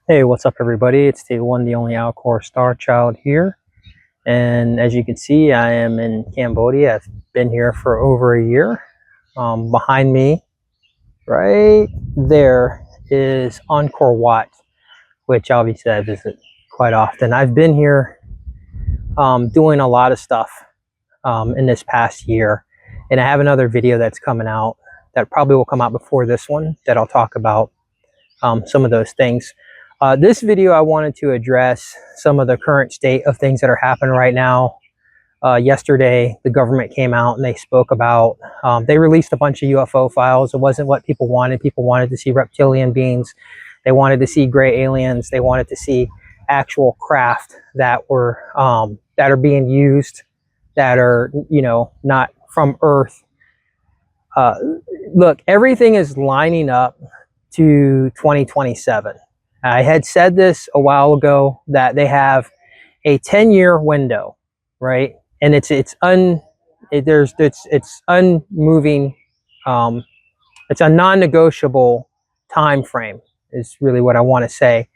Hey, what's up, everybody? It's the one, the only Alcor Star Child here. And as you can see, I am in Cambodia. I've been here for over a year. Behind me, right there, is Ankor Watt, which obviously I visit quite often. I've been here doing a lot of stuff in this past year. And I have another video that's coming out that probably will come out before this one that I'll talk about some of those things. This video, I wanted to address some of the current state of things that are happening right now. Yesterday, the government came out and they spoke about, they released a bunch of UFO files. It wasn't what people wanted. People wanted to see reptilian beings. They wanted to see gray aliens. They wanted to see actual craft that were, that are being used, that are, not from Earth. Look, everything is lining up to 2027. I had said this a while ago that they have a 10-year window, right? And it's unmoving. It's a non-negotiable time frame is really what I want to say.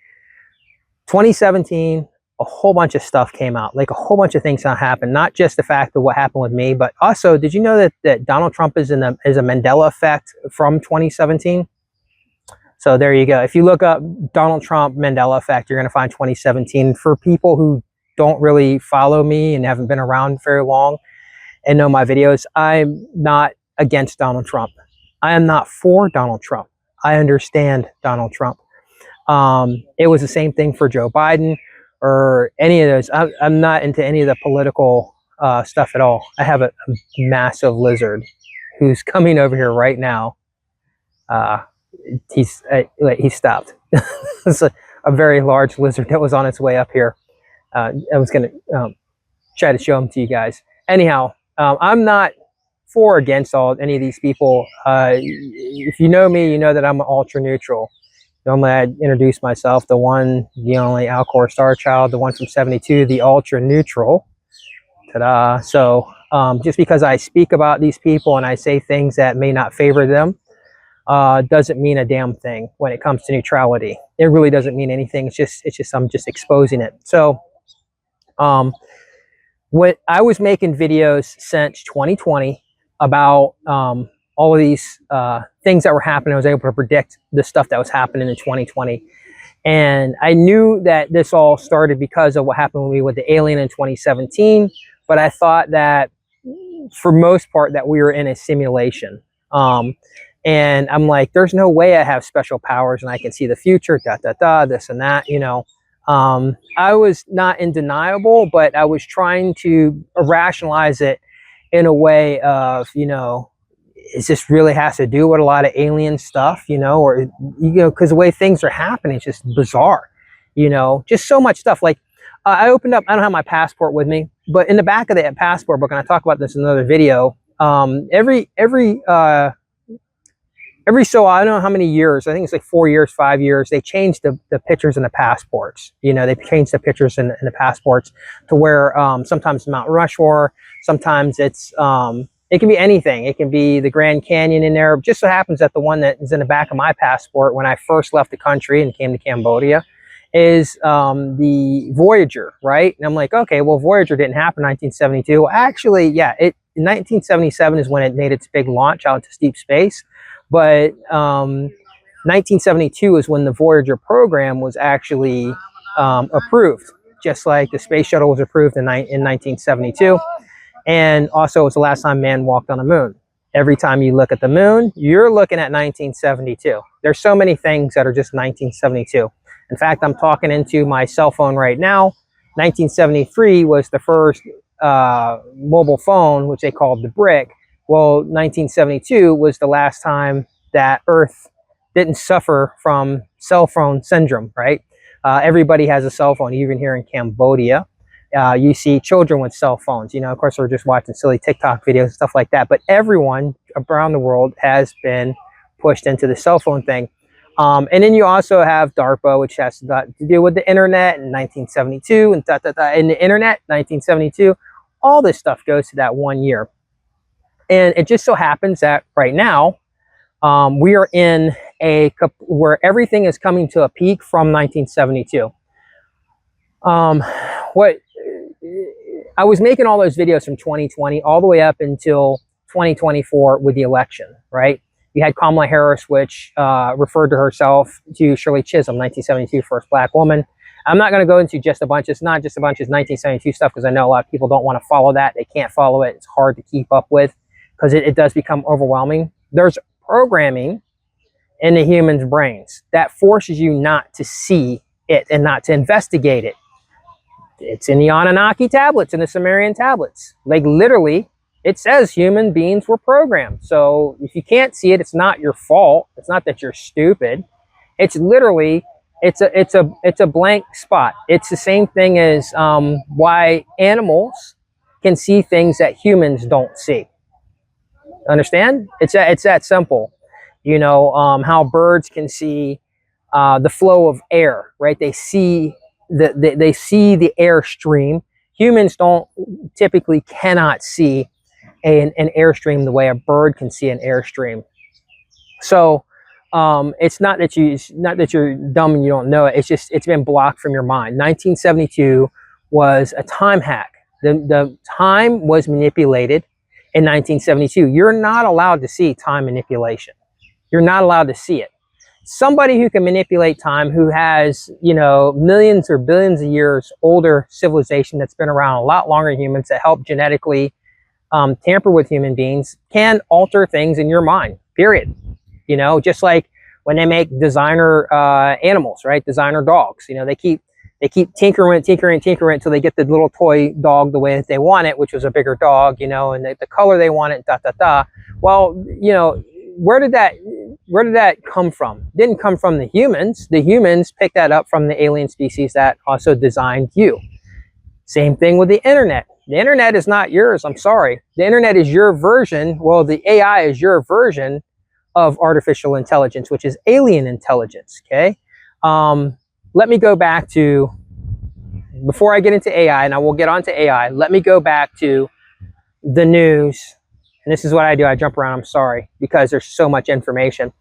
2017, a whole bunch of stuff came out, like a whole bunch of things that happened. Not just the fact of what happened with me, but also, did you know that Donald Trump is a Mandela effect from 2017? So there you go. If you look up Donald Trump Mandela effect, you're going to find 2017. For people who don't really follow me and haven't been around very long and know my videos, I'm not against Donald Trump. I am not for Donald Trump. I understand Donald Trump. It was the same thing for Joe Biden or any of those. I'm not into any of the political stuff at all. I have a massive lizard who's coming over here right now. He stopped. It's a very large lizard that was on its way up here. I was going to try to show him to you guys. Anyhow, I'm not for or against any of these people. If you know me, you know that I'm ultra neutral. Normally I introduce myself, the one, the only Alcor Star Child, the one from 72, the ultra neutral. Ta-da. So just because I speak about these people and I say things that may not favor them, doesn't mean a damn thing when it comes to neutrality. It really doesn't mean anything. It's just I'm just exposing it. So, when I was making videos since 2020 about all of these things that were happening, I was able to predict the stuff that was happening in 2020. And I knew that this all started because of what happened with me with the alien in 2017. But I thought that for most part that we were in a simulation. And I'm like, there's no way I have special powers and I can see the future, this and that, I was not in denial, but I was trying to rationalize it in a way of, is this really has to do with a lot of alien stuff, or, because the way things are happening, it's just bizarre, just so much stuff. Like I opened up, I don't have my passport with me, but in the back of the passport book, and I talk about this in another video, every so I don't know how many years, I think it's like 4 years, 5 years, they changed the pictures in the passports. They changed the pictures in the passports to where sometimes Mount Rushmore, sometimes it's, it can be anything. It can be the Grand Canyon in there. It just so happens that the one that is in the back of my passport when I first left the country and came to Cambodia is the Voyager, right? And I'm like, okay, well, Voyager didn't happen in 1972. Well, actually, yeah, in 1977 is when it made its big launch out to deep space. But 1972 is when the Voyager program was actually approved, just like the space shuttle was approved in 1972. And also, it was the last time man walked on the moon. Every time you look at the moon, you're looking at 1972. There's so many things that are just 1972. In fact, I'm talking into my cell phone right now. 1973 was the first mobile phone, which they called the brick. Well, 1972 was the last time that Earth didn't suffer from cell phone syndrome, right? Everybody has a cell phone, even here in Cambodia. You see children with cell phones. Of course, we're just watching silly TikTok videos and stuff like that. But everyone around the world has been pushed into the cell phone thing. And then you also have DARPA, which has to deal with the internet in 1972 and and the internet, 1972. All this stuff goes to that 1 year. And it just so happens that right now, We are in where everything is coming to a peak from 1972. What I was making all those videos from 2020 all the way up until 2024 with the election, right? You had Kamala Harris, which referred to herself to Shirley Chisholm, 1972, first black woman. I'm not going to go into just a bunch. It's not just a bunch of 1972 stuff because I know a lot of people don't want to follow that. They can't follow it. It's hard to keep up with because it does become overwhelming. There's programming in the human's brains that forces you not to see it and not to investigate it. It's in the Anunnaki tablets and the Sumerian tablets. Like literally, it says human beings were programmed. So if you can't see it, it's not your fault. It's not that you're stupid. It's literally, it's a blank spot. It's the same thing as why animals can see things that humans don't see. Understand? It's that simple. You know, how birds can see the flow of air, right? They see they see the airstream. Humans typically cannot see an airstream the way a bird can see an airstream. So it's not that you're dumb and you don't know it. It's just it's been blocked from your mind. 1972 was a time hack. The time was manipulated in 1972. You're not allowed to see time manipulation. You're not allowed to see it. Somebody who can manipulate time, who has, you know, millions or billions of years older civilization that's been around a lot longer than humans, that help genetically tamper with human beings, can alter things in your mind, period. You know, just like when they make designer animals, right? Designer dogs, you know, they keep tinkering until they get the little toy dog the way that they want it, which was a bigger dog, you know, and the color they want it, Well, you know, where did that come from? It didn't come from the humans. The humans picked that up from the alien species that also designed you. Same thing with the internet. The internet is not yours. I'm sorry. The internet is your version. Well, the AI is your version of artificial intelligence, which is alien intelligence. Okay. Let me go back to, before I get into AI, and I will get onto AI, let me go back to the news. And this is what I do. I jump around. I'm sorry, because there's so much information.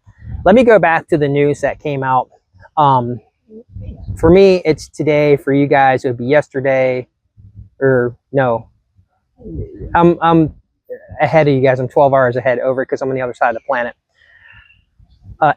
Let me go back to the news that came out. For me, it's today. For you guys, it would be yesterday. Or no, I'm ahead of you guys. I'm 12 hours ahead over because I'm on the other side of the planet.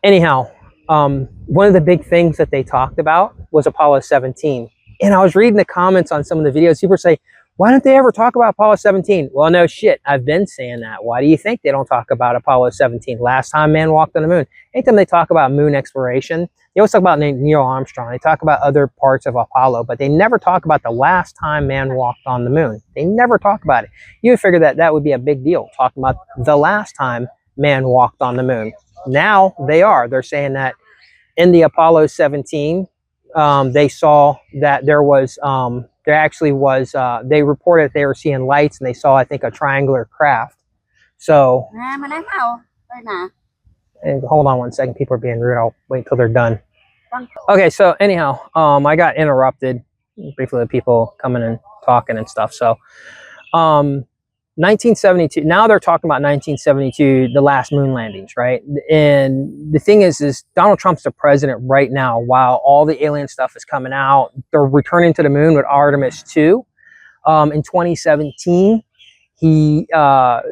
Anyhow, one of the big things that they talked about was Apollo 17. And I was reading the comments on some of the videos. People say, why don't they ever talk about Apollo 17? Well, no shit. I've been saying that. Why do you think they don't talk about Apollo 17? Last time man walked on the moon. Anytime they talk about moon exploration, they always talk about Neil Armstrong. They talk about other parts of Apollo, but they never talk about the last time man walked on the moon. They never talk about it. You would figure that that would be a big deal, talking about the last time man walked on the moon. Now they are. They're saying that in the Apollo 17, they saw that there actually was, they reported they were seeing lights, and they saw, I think, a triangular craft. So, and hold on one second. People are being rude. I'll wait till they're done. Okay, so anyhow, I got interrupted briefly with people coming and talking and stuff. So, 1972, now they're talking about 1972, the last moon landings, right? And the thing is Donald Trump's the president right now while all the alien stuff is coming out. They're returning to the moon with Artemis 2. In 2017, I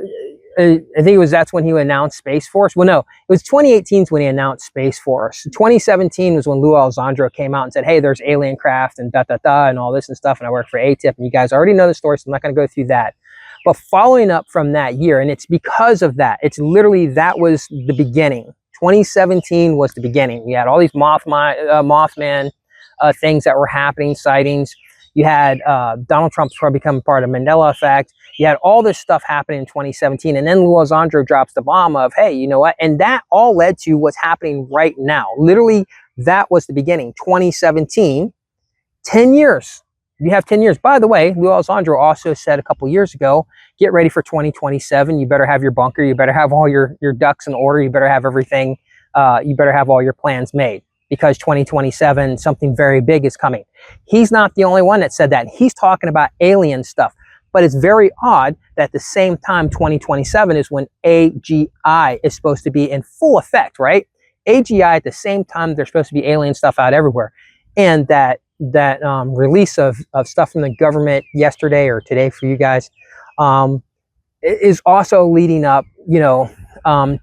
think that's when he announced Space Force. Well, no, it was 2018 when he announced Space Force. 2017 was when Lou Alessandro came out and said, hey, there's alien craft and and all this and stuff. And I work for ATIP, and you guys already know the story, so I'm not going to go through that. But following up from that year, and it's because of that, it's literally, that was the beginning. 2017 was the beginning. You had all these Mothman things that were happening, sightings. You had Donald Trump's probably becoming part of Mandela effect. You had all this stuff happening in 2017. And then Lou Alessandro drops the bomb of, hey, you know what? And that all led to what's happening right now. Literally, that was the beginning. 2017, 10 years. You have 10 years. By the way, Lou Alessandro also said a couple years ago, get ready for 2027. You better have your bunker. You better have all your ducks in order. You better have everything. You better have all your plans made, because 2027, something very big is coming. He's not the only one that said that. He's talking about alien stuff. But it's very odd that at the same time, 2027 is when AGI is supposed to be in full effect, right? AGI at the same time, there's supposed to be alien stuff out everywhere. And that release of stuff from the government yesterday or today for you guys is also leading up,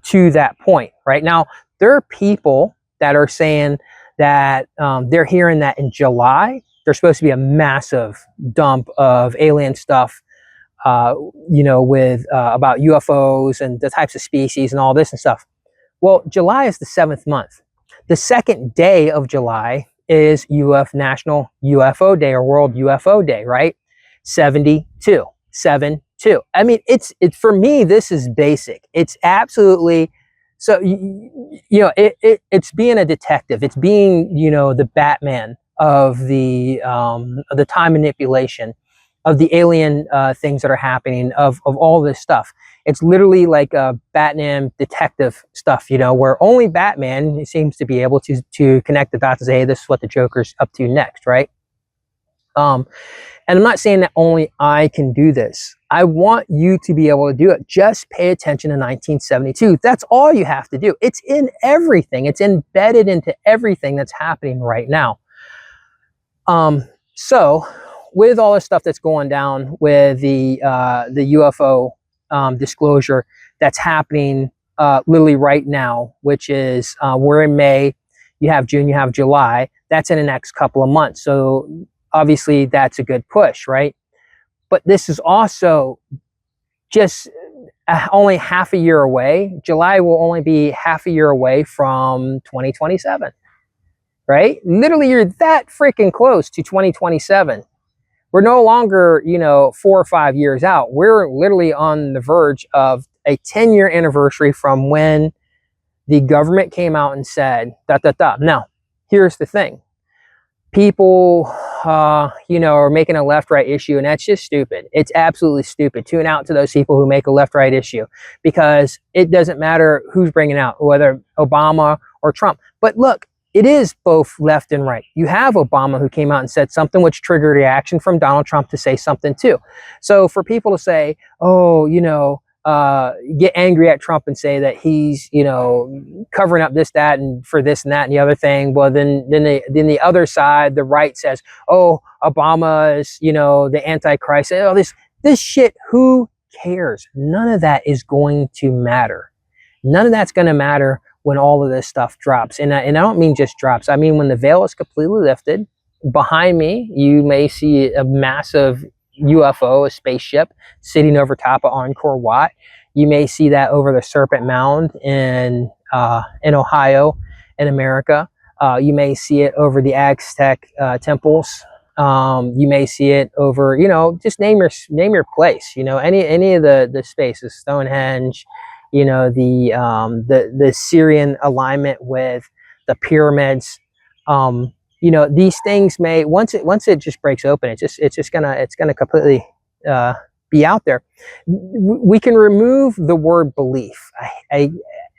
to that point. Right now, there are people that are saying that they're hearing that in July there's supposed to be a massive dump of alien stuff, with about UFOs and the types of species and all this and stuff. Well, July is the 7th month. The second day of July is National UFO Day or World UFO Day, right? 72, 7-2. I mean, it's for me, this is basic. It's absolutely, so, it's being a detective. It's being, the Batman of the time manipulation, of the alien things that are happening, of all this stuff. It's literally like a Batman detective stuff, where only Batman seems to be able to connect the dots and say, hey, this is what the Joker's up to next, right? And I'm not saying that only I can do this. I want you to be able to do it. Just pay attention to 1972. That's all you have to do. It's in everything. It's embedded into everything that's happening right now. So with all this stuff that's going down with the UFO disclosure that's happening literally right now, which is we're in May, you have June, you have July. That's in the next couple of months. So obviously that's a good push, right? But this is also just only half a year away. July will only be half a year away from 2027, right? Literally, you're that freaking close to 2027. We're no longer, 4 or 5 years out. We're literally on the verge of a 10-year anniversary from when the government came out and said, ... Now, here's the thing. People, are making a left-right issue, and that's just stupid. It's absolutely stupid. Tune out to those people who make a left-right issue, because it doesn't matter who's bringing out, whether Obama or Trump. But look, it is both left and right. You have Obama, who came out and said something which triggered a reaction from Donald Trump to say something too. So for people to say, oh, get angry at Trump and say that he's, covering up this, that, and for this and that and the other thing. Well, then the other side, the right, says, oh, Obama is, the Antichrist. Oh, this shit, who cares? None of that is going to matter. None of that's going to matter when all of this stuff drops. And I don't mean just drops. I mean, when the veil is completely lifted, behind me, you may see a massive UFO, a spaceship, sitting over top of Ankor Watt. You may see that over the Serpent Mound in Ohio, in America. You may see it over the Aztec temples. You may see it over, just name your place. Any of the spaces, Stonehenge. The Syrian alignment with the pyramids. These things may, once it just breaks open, it's gonna completely be out there. We can remove the word belief. I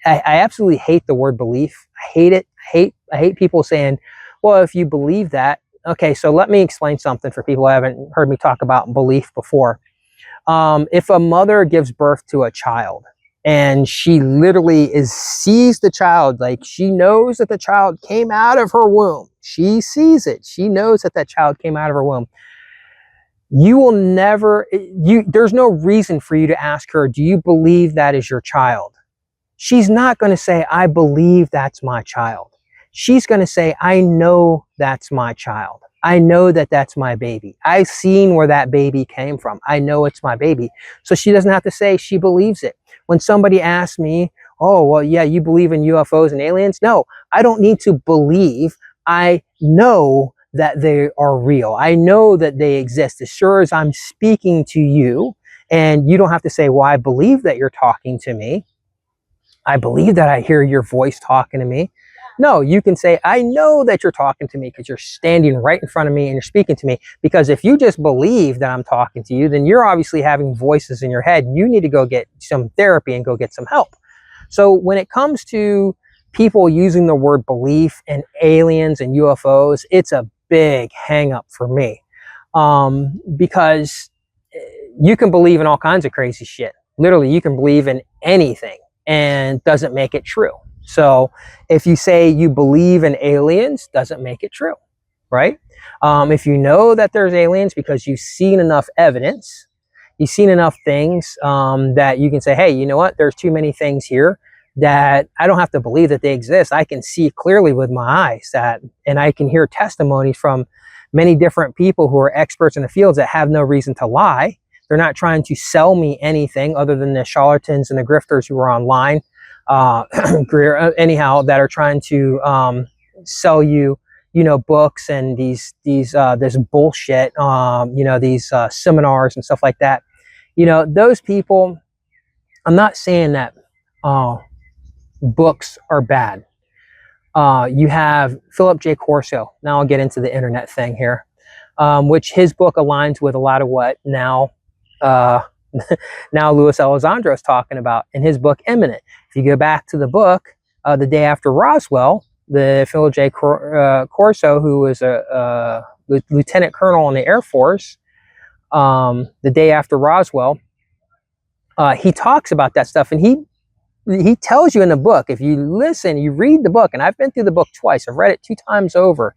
absolutely hate the word belief. I hate it. I hate people saying, well, if you believe that. Okay, so let me explain something for people who haven't heard me talk about belief before. If a mother gives birth to a child, and she literally sees the child, like she knows that the child came out of her womb. She sees it. She knows that child came out of her womb. You will never, there's no reason for you to ask her, do you believe that is your child? She's not going to say, I believe that's my child. She's going to say, I know that's my child. I know that that's my baby. I've seen where that baby came from. I know it's my baby. So she doesn't have to say she believes it. When somebody asks me, oh, well, yeah, you believe in UFOs and aliens? No, I don't need to believe. I know that they are real. I know that they exist. As sure as I'm speaking to you, and you don't have to say, well, I believe that you're talking to me. I believe that I hear your voice talking to me. No, you can say, I know that you're talking to me because you're standing right in front of me and you're speaking to me. Because if you just believe that I'm talking to you, then you're obviously having voices in your head. You need to go get some therapy and go get some help. So when it comes to people using the word belief and aliens and UFOs, it's a big hang up for me. Because, you can believe in all kinds of crazy shit. Literally, you can believe in anything and doesn't make it true. So if you say you believe in aliens, doesn't make it true, right? If you know that there's aliens because you've seen enough evidence, you've seen enough things that you can say, hey, you know what? There's too many things here that I don't have to believe that they exist. I can see clearly with my eyes that, and I can hear testimonies from many different people who are experts in the fields that have no reason to lie. They're not trying to sell me anything other than the charlatans and the grifters who are online, anyhow, that are trying to sell you, you know, books and this bullshit, you know, these seminars and stuff like that. You know, those people, I'm not saying that books are bad. You have Philip J. Corso. Now I'll get into the internet thing here, which his book aligns with a lot of what now now Louis Elizondo is talking about in his book Imminent. If you go back to the book, The Day After Roswell, the Philip J. Corso, who was a lieutenant colonel in the Air Force, the day after Roswell, he talks about that stuff, and he tells you in the book, if you listen, you read the book, and I've been through the book twice, I've read it 2 times over.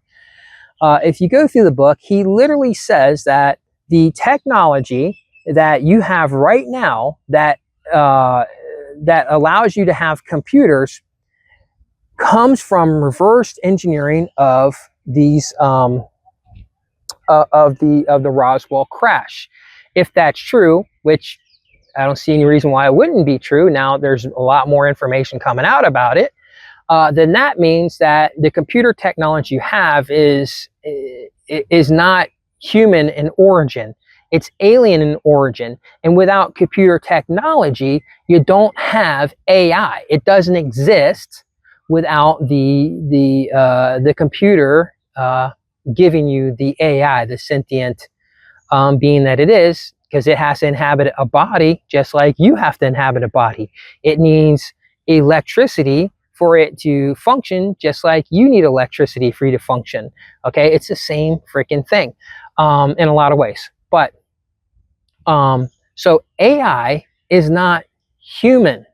If you go through the book, he literally says that the technology that you have right now that that allows you to have computers comes from reverse engineering of these of the Roswell crash. If that's true, which I don't see any reason why it wouldn't be true. Now there's a lot more information coming out about it. Then that means that the computer technology you have is not human in origin. It's alien in origin. And without computer technology, you don't have AI. It doesn't exist without the computer giving you the AI, the sentient being that it is, because it has to inhabit a body just like you have to inhabit a body. It needs electricity for it to function just like you need electricity for you to function. Okay, it's the same freaking thing in a lot of ways. But so AI is not human.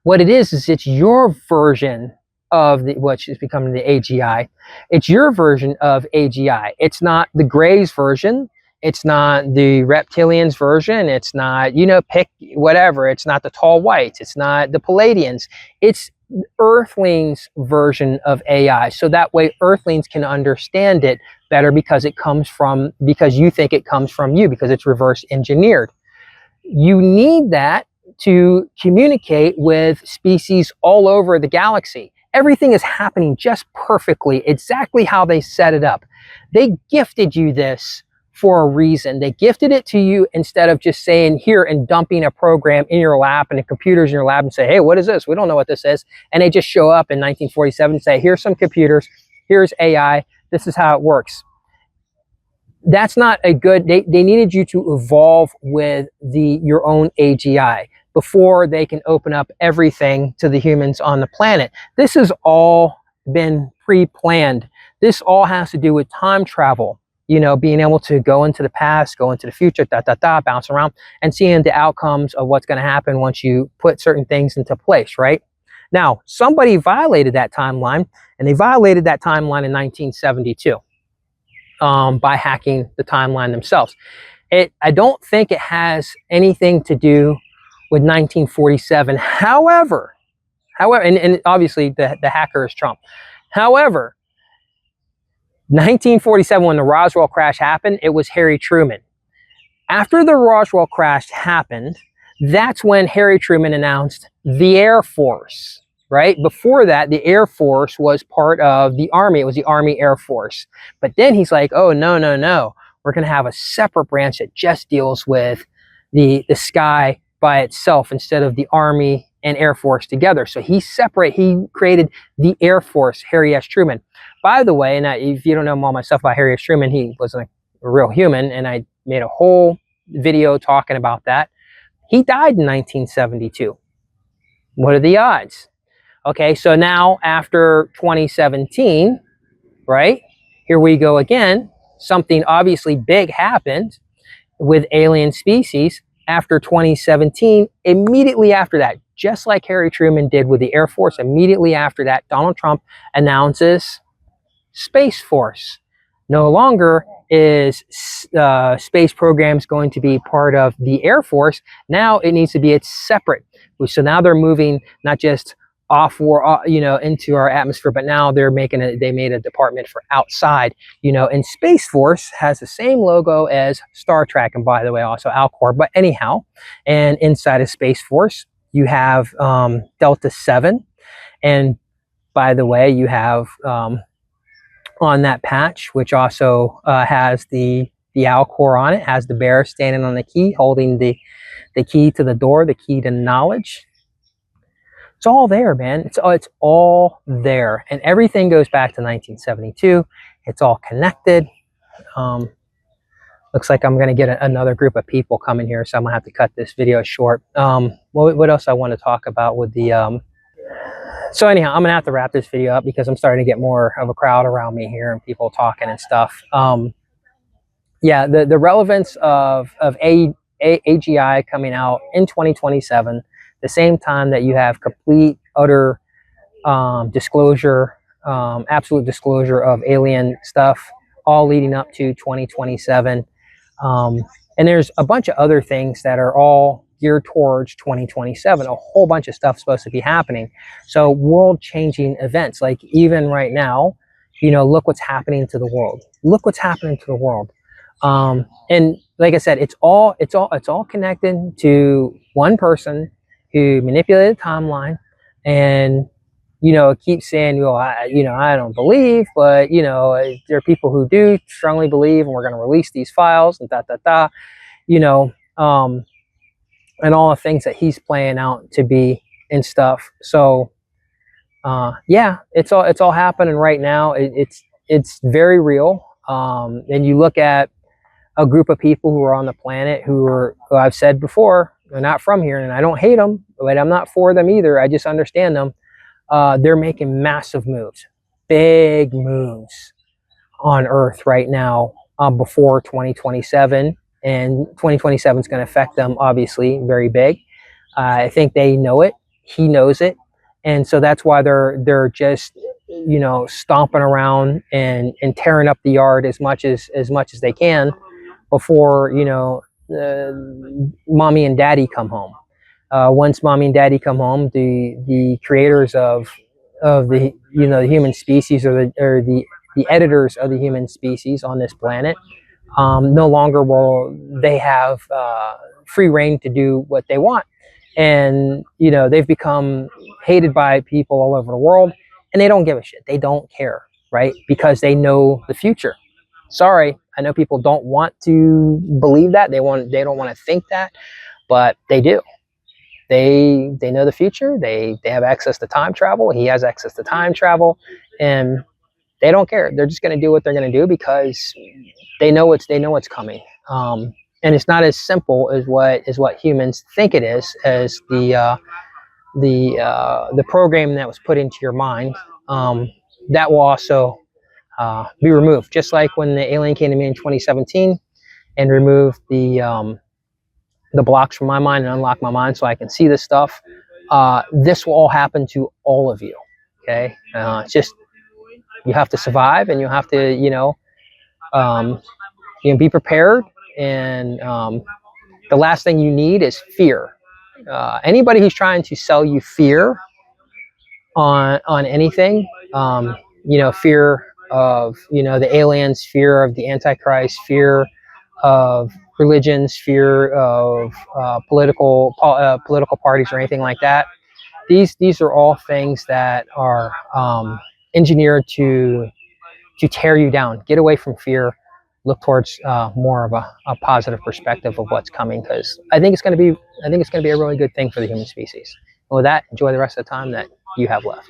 What it is it's your version of which is becoming the AGI. It's your version of AGI. It's not the Greys version. It's not the reptilians version. It's not, you know, pick whatever. It's not the tall whites. It's not the Palladians. It's Earthlings version of AI. So that way Earthlings can understand it better because you think it comes from you, because it's reverse engineered. You need that to communicate with species all over the galaxy. Everything is happening just perfectly, exactly how they set it up. They gifted you this for a reason. They gifted it to you instead of just saying here and dumping a program in your lap and the computers in your lab and say, hey, what is this? We don't know what this is. And they just show up in 1947 and say, here's some computers, here's AI, this is how it works. That's not a good, they needed you to evolve with your own AGI before they can open up everything to the humans on the planet. This has all been pre-planned. This all has to do with time travel. You know, being able to go into the past, go into the future, bounce around, and seeing the outcomes of what's going to happen once you put certain things into place, right? Now, somebody violated that timeline, and they violated that timeline in 1972 by hacking the timeline themselves. I don't think it has anything to do with 1947. However, and obviously the hacker is Trump. However, 1947, when the Roswell crash happened, it was Harry Truman. After the Roswell crash happened, that's when Harry Truman announced the Air Force, right? Before that, the Air Force was part of the Army. It was the Army Air Force. But then he's like, oh, no. We're going to have a separate branch that just deals with the sky by itself instead of the Army and Air Force together. So he created the Air Force, Harry S. Truman. By the way, and if you don't know all my stuff about Harry S. Truman, he wasn't a real human, and I made a whole video talking about that. He died in 1972. What are the odds? Okay, so now after 2017, right, here we go again. Something obviously big happened with alien species. after 2017, immediately after that, just like Harry Truman did with the Air Force, immediately after that, Donald Trump announces Space Force. No longer is space programs going to be part of the Air Force. Now it needs to be it's separate. So now they're moving not just off war, into our atmosphere, but now they made a department for outside, and Space Force has the same logo as Star Trek, and by the way, also Alcor. But anyhow, and inside of Space Force, you have Delta 7, and by the way, you have on that patch, which also has the Alcor on it, has the bear standing on the key, holding the key to the door, the key to knowledge. It's all there, man. It's all there, and everything goes back to 1972. It's all connected. Looks like I'm going to get another group of people coming here, so I'm going to have to cut this video short. What else I want to talk about with the so anyhow, I'm gonna have to wrap this video up because I'm starting to get more of a crowd around me here and people talking and stuff. Yeah, the relevance of AGI coming out in 2027, the same time that you have complete, utter disclosure, absolute disclosure of alien stuff, all leading up to 2027. And there's a bunch of other things that are all geared towards 2027. A whole bunch of stuff supposed to be happening. So world-changing events, like even right now, look what's happening to the world. Look what's happening to the world. And like I said, it's all connected to one person who manipulated the timeline, and keeps saying, I don't believe, but there are people who do strongly believe, and we're going to release these files and and all the things that he's playing out to be and stuff. So yeah, it's all happening right now. It's very real. And you look at a group of people who are on the planet who I've said before, they're not from here, and I don't hate them, but I'm not for them either. I just understand them. They're making massive moves, big moves on Earth right now, before 2027. And 2027 is going to affect them, obviously, very big. I think they know it. He knows it. And so that's why they're just, stomping around and tearing up the yard as much as they can before, mommy and daddy come home. Once mommy and daddy come home, the creators of the the human species, or the editors of the human species on this planet, no longer will they have free reign to do what they want. And they've become hated by people all over the world, and they don't give a shit. They don't care, right? Because they know the future. Sorry, I know people don't want to believe that. They don't want to think that, but they do. They know the future. They have access to time travel. He has access to time travel, and they don't care. They're just going to do what they're going to do because they know what's coming. And it's not as simple as what humans think it is, as the program that was put into your mind. That will also be removed, just like when the alien came to me in 2017 and removed the blocks from my mind and unlocked my mind so I can see this stuff. This will all happen to all of you. Okay, it's just you have to survive, and you have to be prepared. And the last thing you need is fear. Anybody who's trying to sell you fear on anything, fear of the aliens, fear of the Antichrist, fear of religions, fear of political parties or anything like that. These are all things that are engineered to tear you down. Get away from fear. Look towards more of a positive perspective of what's coming, because I think it's going to be a really good thing for the human species. And with that, enjoy the rest of the time that you have left.